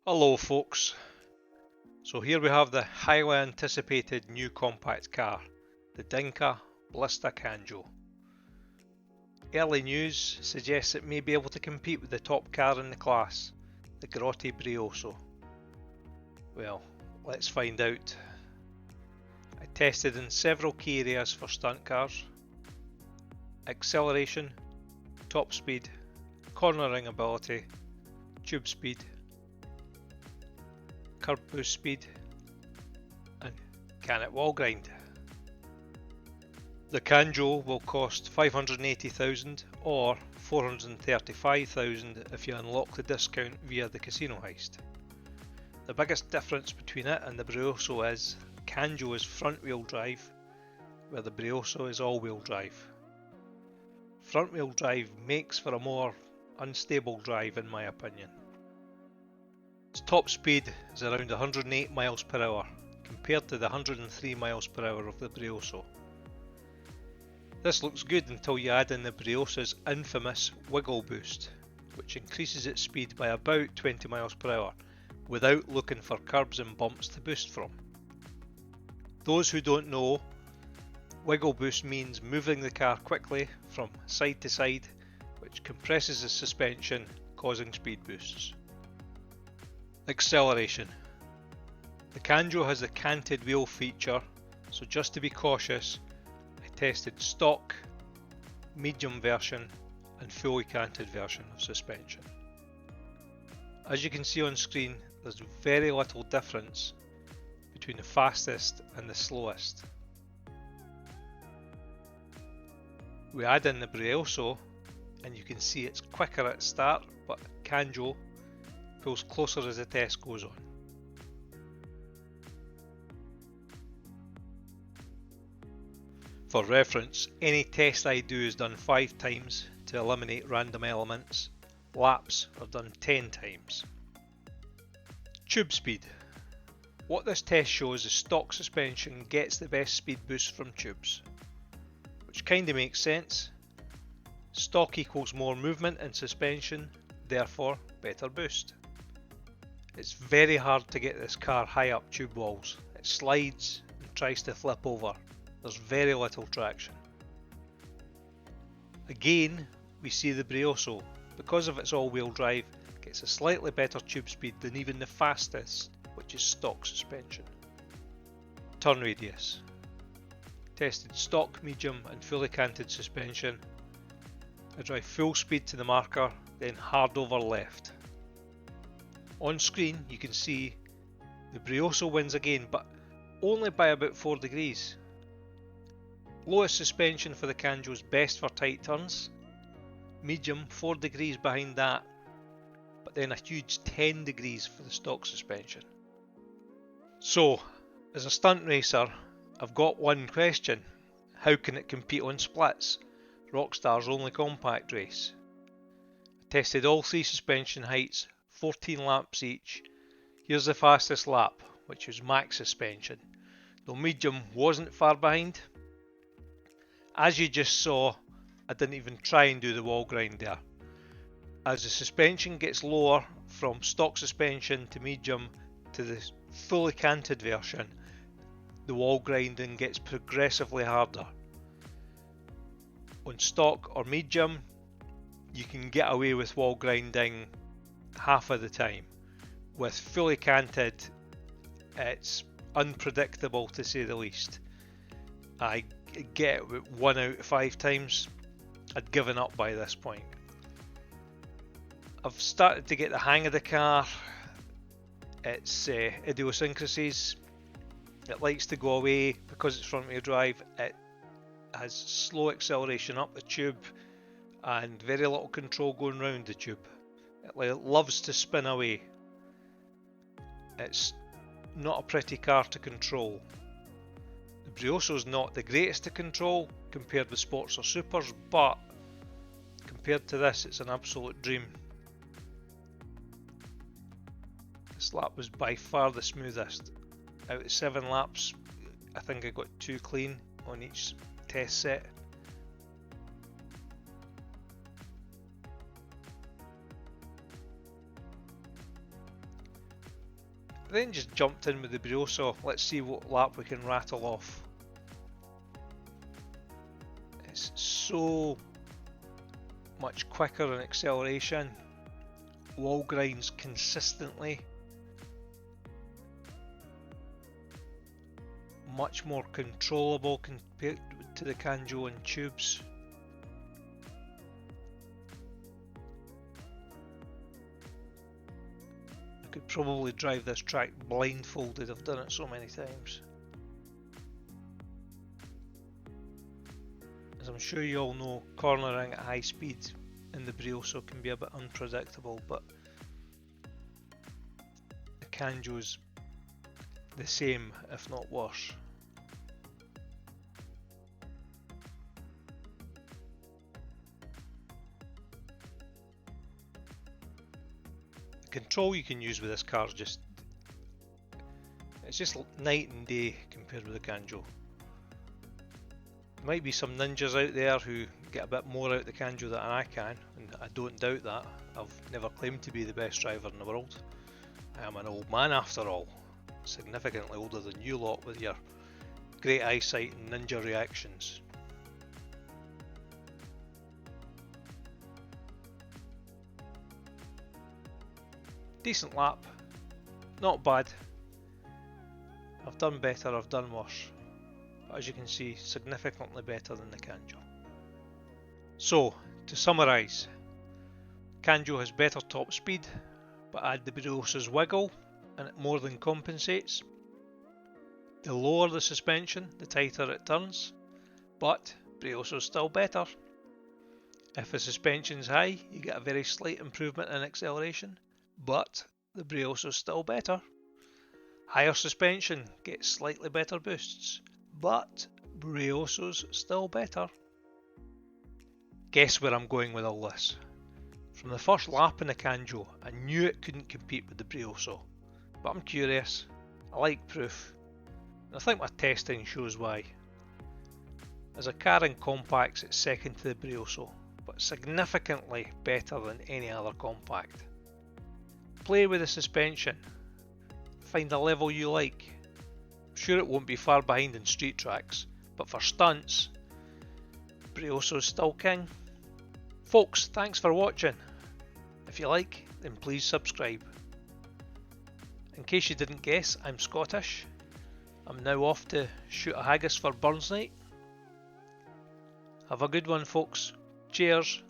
Hello folks, so here we have the highly anticipated new compact car, the Dinka Blista Kanjo. Early news suggests it may be able to compete with the top car in the class, the Grotti Brioso. Well, let's find out. I tested in several key areas for stunt cars: acceleration, top speed, cornering ability, tube speed, curb boost speed, and can it wall grind? The Kanjo will cost 580,000 or 435,000 if you unlock the discount via the casino heist. The biggest difference between it and the Brioso is Kanjo is front wheel drive, where the Brioso is all wheel drive. Front wheel drive makes for a more unstable drive in my opinion. Its top speed is around 108 miles per hour compared to the 103 miles per hour of the Brioso. This looks good until you add in the Brioso's infamous wiggle boost, which increases its speed by about 20 miles per hour without looking for curbs and bumps to boost from. Those who don't know, wiggle boost means moving the car quickly from side to side, which compresses the suspension, causing speed boosts. Acceleration. The Kanjo has a canted wheel feature, so just to be cautious, I tested stock, medium version and fully canted version of suspension. As you can see on screen, there's very little difference between the fastest and the slowest. We add in the Brioso and you can see it's quicker at start, but Kanjo pulls closer as the test goes on. For reference, any test I do is done 5 times to eliminate random elements. Laps are done 10 times. Tube speed. What this test shows is stock suspension gets the best speed boost from tubes, which kinda makes sense. Stock equals more movement in suspension, therefore better boost. It's very hard to get this car high up tube walls. It slides and tries to flip over. There's very little traction. Again, we see the Brioso, because of its all-wheel drive, gets a slightly better tube speed than even the fastest, which is stock suspension. Turn radius. Tested stock, medium and fully canted suspension. I drive full speed to the marker, then hard over left. On screen you can see the Brioso wins again, but only by about 4 degrees. Lowest suspension for the Kanjo is best for tight turns, medium 4 degrees behind that, but then a huge 10 degrees for the stock suspension. So, as a stunt racer, I've got one question: how can it compete on splits, Rockstar's only compact race? I tested all 3 suspension heights, 14 laps each. Here's the fastest lap, which was max suspension, though medium wasn't far behind. As you just saw, I didn't even try and do the wall grind there. As the suspension gets lower from stock suspension to medium to the fully canted version, the wall grinding gets progressively harder. On stock or medium, you can get away with wall grinding half of the time. With fully canted, it's unpredictable to say the least. I get it 1 out of 5 times. I'd given up by this point. I've started to get the hang of the car. Its idiosyncrasies. It likes to go away because it's front wheel drive. It has slow acceleration up the tube and very little control going round the tube. It loves to spin away. It's not a pretty car to control. The Brioso's not the greatest to control compared with sports or supers, but compared to this, it's an absolute dream. This lap was by far the smoothest. Out of 7 laps, I think I got 2 clean on each test set. Then just jumped in with the Brioso. Let's see what lap we can rattle off. It's so much quicker in acceleration. Wall grinds consistently. Much more controllable compared to the Kanjo and tubes. I could probably drive this track blindfolded, I've done it so many times. As I'm sure you all know, cornering at high speed in the Brioso can be a bit unpredictable, but the Kanjo's the same, if not worse. The control you can use with this car is just, it's just night and day compared with the Kanjo. There might be some ninjas out there who get a bit more out of the Kanjo than I can, and I don't doubt that. I've never claimed to be the best driver in the world. I am an old man after all, significantly older than you lot with your great eyesight and ninja reactions. Decent lap, not bad. I've done better, I've done worse, but as you can see, significantly better than the Kanjo. So, to summarise, Kanjo has better top speed, but add the Brioso's wiggle and it more than compensates. The lower the suspension, the tighter it turns, but Brioso's still better. If the suspension's high, you get a very slight improvement in acceleration, but the Brioso's still better. Higher suspension gets slightly better boosts, but Brioso's still better. Guess where I'm going with all this? From the first lap in the Kanjo, I knew it couldn't compete with the Brioso, but I'm curious, I like proof, and I think my testing shows why. As a car in compacts, it's second to the Brioso, but significantly better than any other compact. Play with the suspension, find a level you like. I'm sure it won't be far behind in street tracks, but for stunts, Brioso's still king. Folks, thanks for watching. If you like, then please subscribe. In case you didn't guess, I'm Scottish. I'm now off to shoot a haggis for Burns night. Have a good one, folks. Cheers.